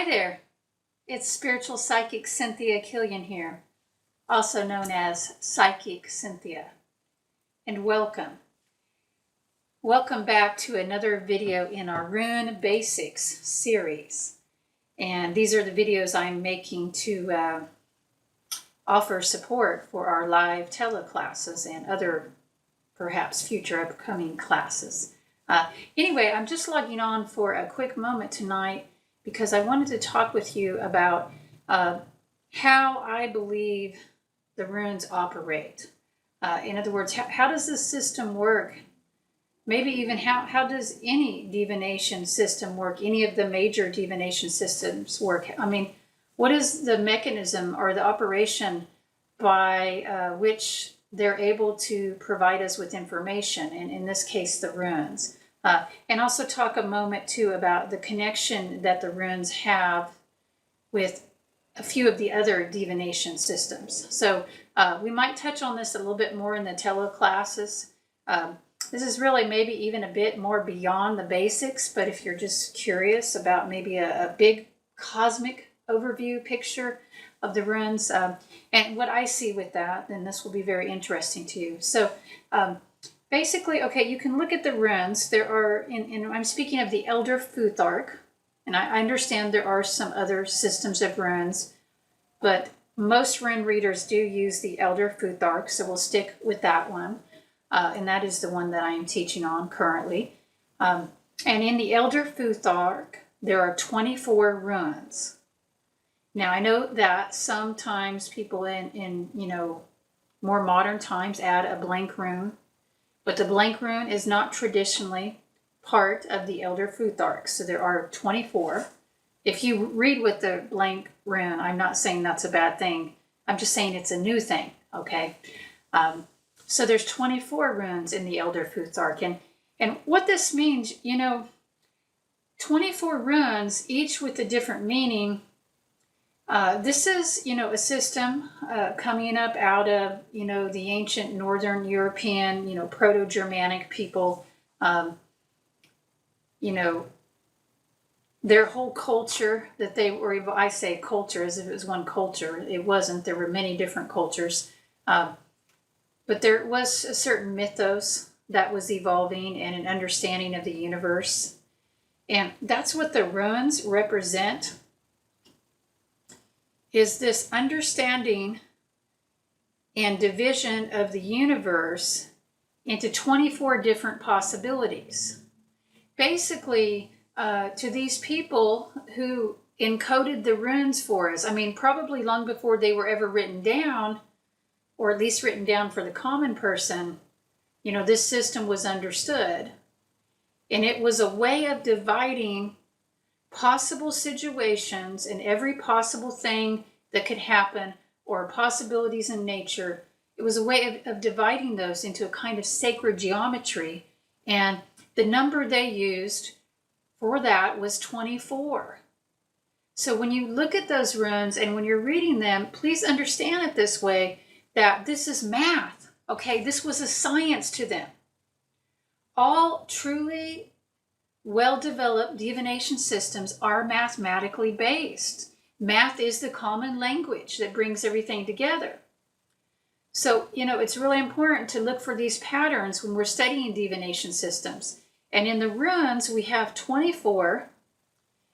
Hi there, it's Spiritual Psychic Cynthia Killian here, also known as Psychic Cynthia, and welcome. Welcome back to another video in our Rune Basics series. And these are the videos I'm making to offer support for our live teleclasses and other perhaps future upcoming classes. Anyway, I'm just logging on for a quick moment tonight because I wanted to talk with you about how I believe the runes operate. In other words, how does this system work? Maybe even how does any divination system work? Any of the major divination systems work? I mean, what is the mechanism or the operation by which they're able to provide us with information, and in this case, the runes. And also talk a moment too about the connection that the runes have with a few of the other divination systems. So we might touch on this a little bit more in the teleclasses. This is really maybe even a bit more beyond the basics, but if you're just curious about maybe a big cosmic overview picture of the runes and what I see with that, then this will be very interesting to you. So basically, okay, you can look at the runes. There are, I'm speaking of the Elder Futhark, and I understand there are some other systems of runes, but most rune readers do use the Elder Futhark, so we'll stick with that one. And that is the one that I am teaching on currently. And in the Elder Futhark, there are 24 runes. Now, I know that sometimes people in more modern times add a blank rune, but the blank rune is not traditionally part of the Elder Futhark. So there are 24. If you read with the blank rune, I'm not saying that's a bad thing. I'm just saying it's a new thing, okay? So there's 24 runes in the Elder Futhark. And what this means, 24 runes, each with a different meaning. This is, a system coming up out of, the ancient Northern European, Proto-Germanic people. Their whole culture that they were, I say culture as if it was one culture. It wasn't. There were many different cultures. But there was a certain mythos that was evolving and an understanding of the universe. And that's what the runes represent, is this understanding and division of the universe into 24 different possibilities. Basically, to these people who encoded the runes for us, probably long before they were ever written down, or at least written down for the common person, this system was understood. And it was a way of dividing possible situations and every possible thing that could happen or possibilities in nature. It was a way of dividing those into a kind of sacred geometry. And the number they used for that was 24. So when you look at those runes and when you're reading them, please understand it this way, that this is math, okay? This was a science to them. All truly well-developed divination systems are mathematically based. Math is the common language that brings everything together. So, it's really important to look for these patterns when we're studying divination systems. And in the runes, we have 24,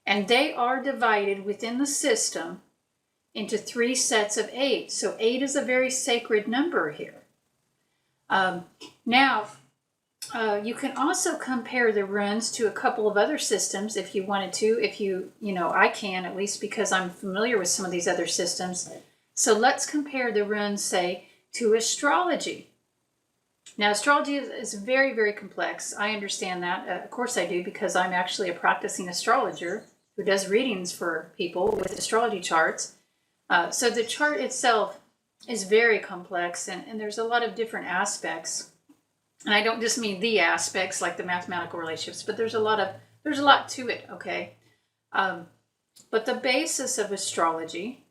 and they are divided within the system into 3 sets of 8. So 8 is a very sacred number here. You can also compare the runes to a couple of other systems if you wanted to. I can, at least because I'm familiar with some of these other systems. So let's compare the runes, say, to astrology. Now, astrology is very, very complex. I understand that. Of course I do, because I'm actually a practicing astrologer who does readings for people with astrology charts. So the chart itself is very complex, and there's a lot of different aspects. And I don't just mean the aspects like the mathematical relationships, but there's a lot to it, okay? But the basis of astrology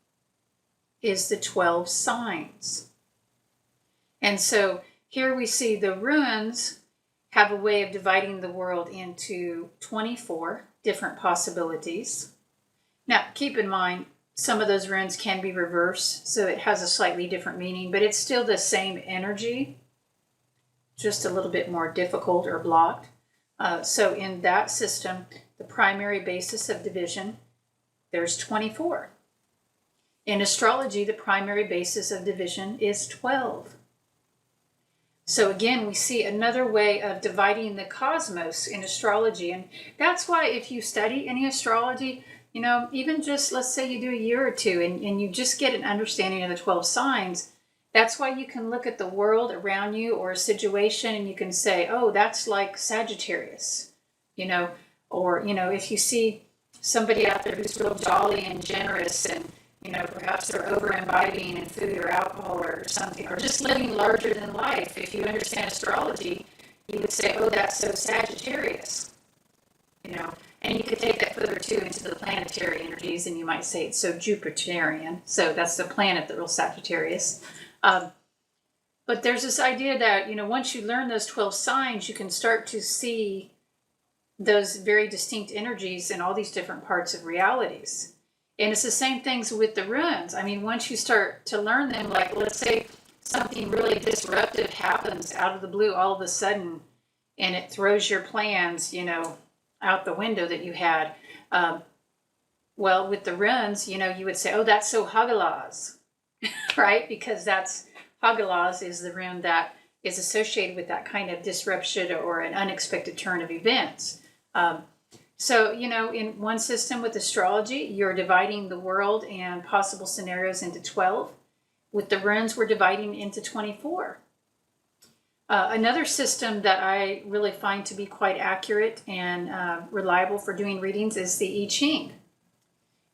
is the 12 signs. And so here we see the runes have a way of dividing the world into 24 different possibilities. Now, keep in mind, some of those runes can be reversed, so it has a slightly different meaning, but it's still the same energy, just a little bit more difficult or blocked. So in that system, the primary basis of division, there's 24. In astrology, the primary basis of division is 12. So again, we see another way of dividing the cosmos in astrology. And that's why if you study any astrology, you know, even just, let's say you do a year or two and you just get an understanding of the 12 signs, that's why you can look at the world around you or a situation and you can say, oh, that's like Sagittarius, you know, or, you know, if you see somebody out there who's real jolly and generous and, you know, perhaps they're over imbibing in food or alcohol or something, or just living larger than life. If you understand astrology, you would say, oh, that's so Sagittarius, you know, and you could take that further too into the planetary energies and you might say it's so Jupiterian. So that's the planet, the real Sagittarius. But there's this idea that, you know, once you learn those 12 signs, you can start to see those very distinct energies in all these different parts of realities. And it's the same things with the runes. I mean, once you start to learn them, like let's say something really disruptive happens out of the blue all of a sudden, and it throws your plans, you know, out the window that you had. Well, with the runes, you know, you would say, oh, that's so Hagalaz, right? Because that's Hagalaz is the rune that is associated with that kind of disruption or an unexpected turn of events. So, you know, in one system with astrology, you're dividing the world and possible scenarios into 12. With the runes, we're dividing into 24. Another system that I really find to be quite accurate and reliable for doing readings is the I-Ching.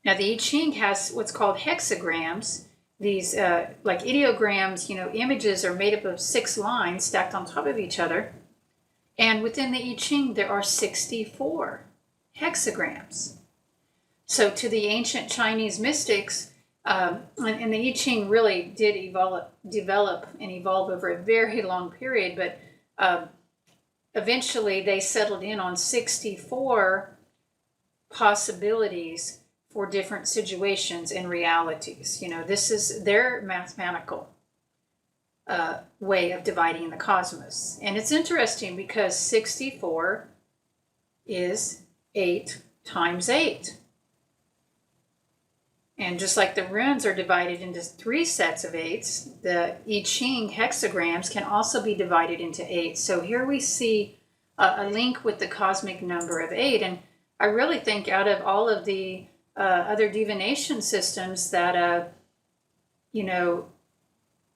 Now, the I-Ching has what's called hexagrams. These like ideograms, you know, images are made up of 6 lines stacked on top of each other. And within the I-Ching, there are 64 hexagrams. So to the ancient Chinese mystics, and the I-Ching really did develop and evolve over a very long period, but eventually they settled in on 64 possibilities for different situations and realities. You know, this is their mathematical way of dividing the cosmos. And it's interesting because 64 is 8 times 8. And just like the runes are divided into 3 sets of 8s, the I-Ching hexagrams can also be divided into 8. So here we see a link with the cosmic number of 8. And I really think out of all of the other divination systems that, you know,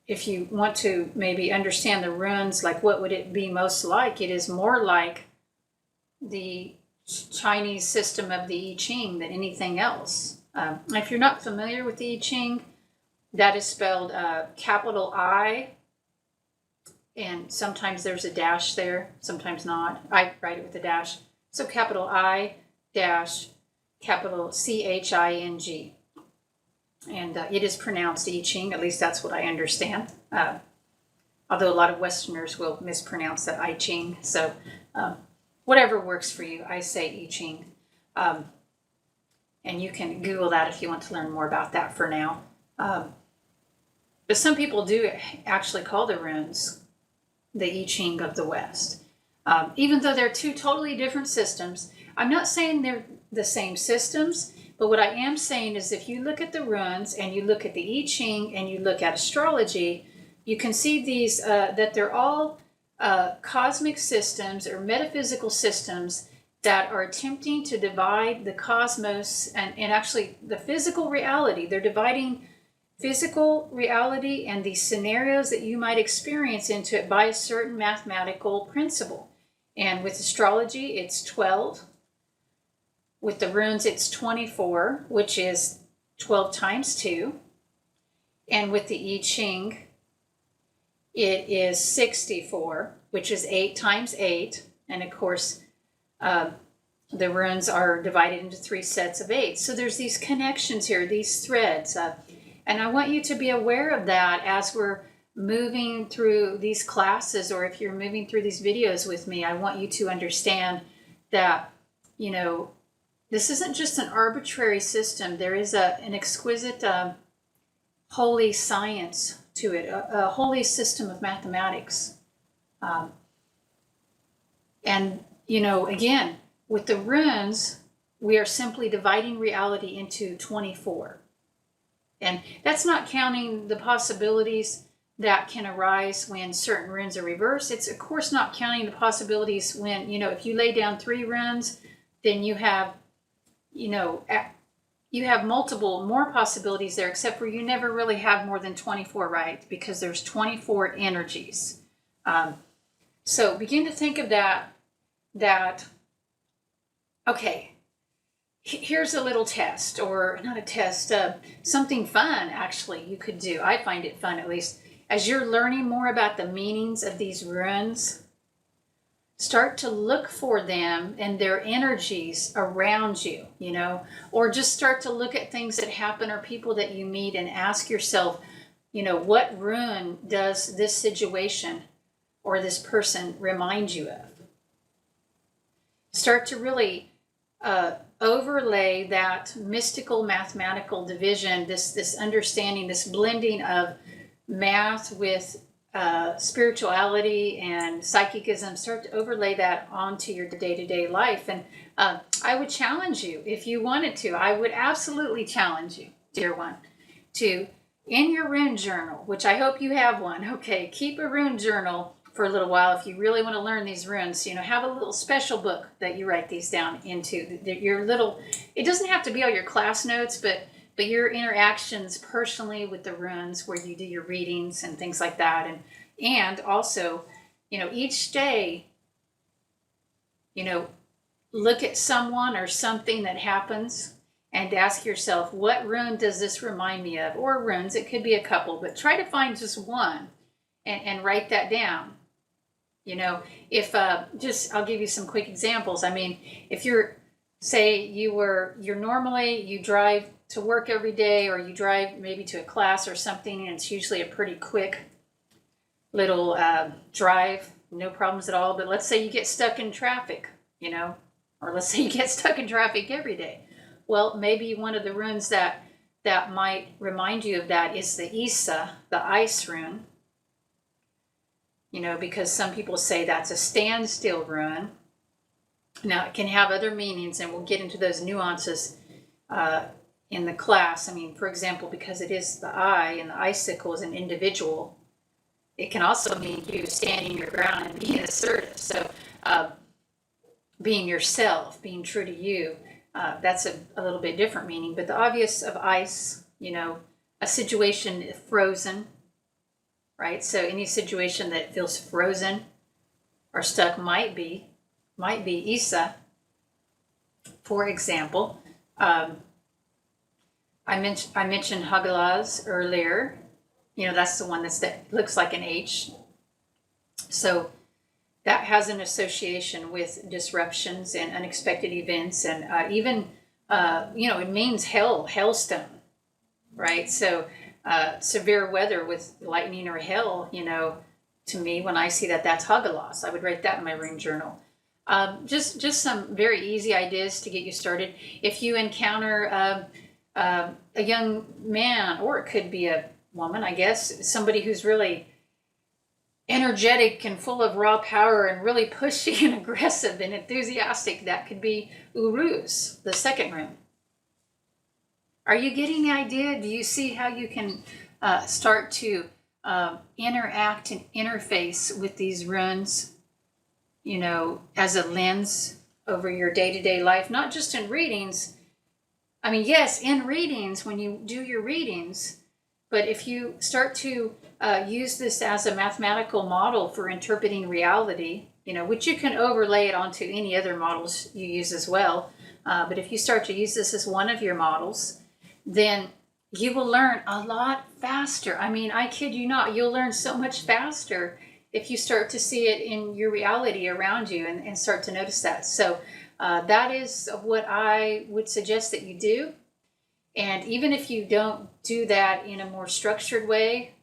if you want to maybe understand the runes, like what would it be most like? It is more like the Chinese system of the I-Ching than anything else. If you're not familiar with the I-Ching, that is spelled capital I, and sometimes there's a dash there, sometimes not. I write it with a dash. So capital I dash capital CHING. And it is pronounced I-Ching, at least that's what I understand. Although a lot of Westerners will mispronounce that I-Ching. So whatever works for you, I say I-Ching. And you can Google that if you want to learn more about that for now. But some people do actually call the runes the I-Ching of the West. Even though they're 2 totally different systems, I'm not saying they're the same systems, but what I am saying is if you look at the runes and you look at the I-Ching and you look at astrology, you can see these, that they're all cosmic systems or metaphysical systems that are attempting to divide the cosmos and actually the physical reality. They're dividing physical reality and the scenarios that you might experience into it by a certain mathematical principle. And with astrology, it's 12. With the runes, it's 24, which is 12 times 2. And with the I-Ching, it is 64, which is 8 times 8. And of course, the runes are divided into 3 sets of 8. So there's these connections here, these threads. And I want you to be aware of that as we're moving through these classes, or if you're moving through these videos with me, I want you to understand that, you know, this isn't just an arbitrary system. There is an exquisite holy science to it, a holy system of mathematics. And, again, with the runes, we are simply dividing reality into 24. And that's not counting the possibilities that can arise when certain runes are reversed. It's, of course, not counting the possibilities when, if you lay down 3 runes, then you have, you have multiple more possibilities there, except for you never really have more than 24, right? Because there's 24 energies. So begin to think of that, okay, here's a little test, or not a test, something fun actually you could do. I find it fun, at least. As you're learning more about the meanings of these runes, start to look for them and their energies around you, or just start to look at things that happen or people that you meet and ask yourself, what rune does this situation or this person remind you of? Start to really overlay that mystical mathematical division, this understanding, this blending of math with spirituality and psychicism. Start to overlay that onto your day-to-day life. And I would challenge you, if you wanted to, I would absolutely challenge you, dear one, to, in your rune journal, which I hope you have one, okay, keep a rune journal for a little while if you really want to learn these runes. Have a little special book that you write these down into. Your little, it doesn't have to be all your class notes, but your interactions personally with the runes, where you do your readings and things like that. And also, each day, look at someone or something that happens and ask yourself, what rune does this remind me of? Or runes, it could be a couple, but try to find just one and write that down. If I'll give you some quick examples. I mean, if you're, say you're normally, you drive to work every day, or you drive maybe to a class or something, and it's usually a pretty quick little drive, no problems at all. But let's say you get stuck in traffic, or let's say you get stuck in traffic every day. Well, maybe one of the runes that might remind you of that is the Isa, the ice rune. Because some people say that's a standstill rune. Now, it can have other meanings, and we'll get into those nuances in the class. I mean, for example, because it is the eye, and the icicle is an individual, it can also mean you standing your ground and being assertive. So being yourself, being true to you, that's a little bit different meaning. But the obvious of ice, a situation frozen, right? So any situation that feels frozen or stuck might be Isa, for example. I mentioned Hagalaz earlier. That's the one that looks like an H. So that has an association with disruptions and unexpected events, and even it means hailstone, right? So severe weather with lightning or hail. To me, when I see that, that's Hagalaz. I would write that in my rune journal. Just some very easy ideas to get you started. If you encounter a young man, or it could be a woman, I guess, somebody who's really energetic and full of raw power and really pushy and aggressive and enthusiastic, that could be Uruz, the second rune. Are you getting the idea? Do you see how you can start to interact and interface with these runes, as a lens over your day-to-day life, not just in readings. I mean, yes, in readings, when you do your readings, but if you start to use this as a mathematical model for interpreting reality, which you can overlay it onto any other models you use as well. But if you start to use this as one of your models, then you will learn a lot faster. I mean, I kid you not, you'll learn so much faster if you start to see it in your reality around you and start to notice that. So that is what I would suggest that you do. And even if you don't do that in a more structured way,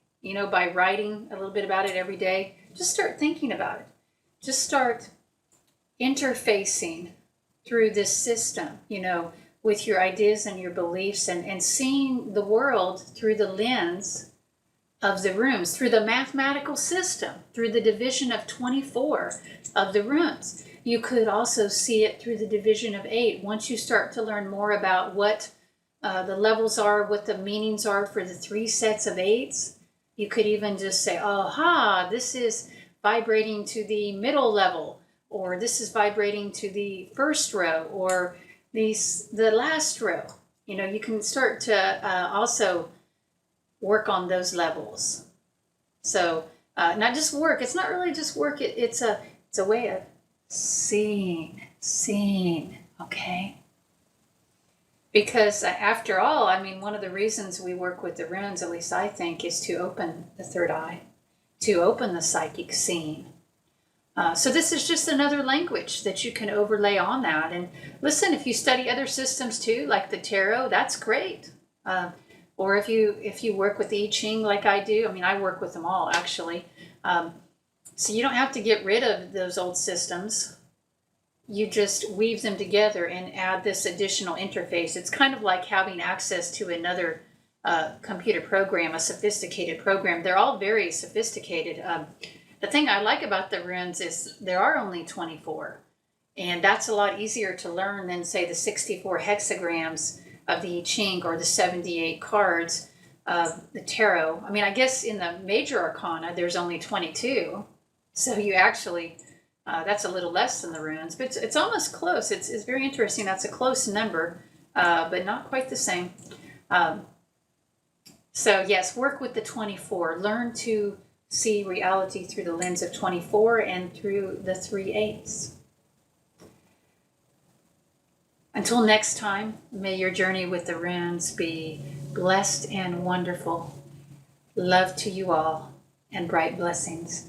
by writing a little bit about it every day, just start thinking about it. Just start interfacing through this system, with your ideas and your beliefs, and seeing the world through the lens of the runes, through the mathematical system, through the division of 24 of the runes. You could also see it through the division of 8. Once you start to learn more about what the levels are, what the meanings are for the 3 sets of 8s, you could even just say, this is vibrating to the middle level, or this is vibrating to the first row, or the last row. You can start to also work on those levels. So not just work. It's not really just work. It's a way of seeing. Okay. Because after all, one of the reasons we work with the runes, at least I think, is to open the third eye, to open the psychic scene. So this is just another language that you can overlay on that. And listen, if you study other systems too, like the tarot, that's great. Or if you work with the I-Ching like I do, I work with them all actually. So you don't have to get rid of those old systems. You just weave them together and add this additional interface. It's kind of like having access to another computer program, a sophisticated program. They're all very sophisticated. The thing I like about the runes is there are only 24. And that's a lot easier to learn than, say, the 64 hexagrams of the I-Ching or the 78 cards of the tarot. I guess in the major arcana, there's only 22. So you actually... that's a little less than the runes, but it's almost close. It's very interesting. That's a close number, but not quite the same. So yes, work with the 24. Learn to see reality through the lens of 24 and through the 3 8s. Until next time, may your journey with the runes be blessed and wonderful. Love to you all, and bright blessings.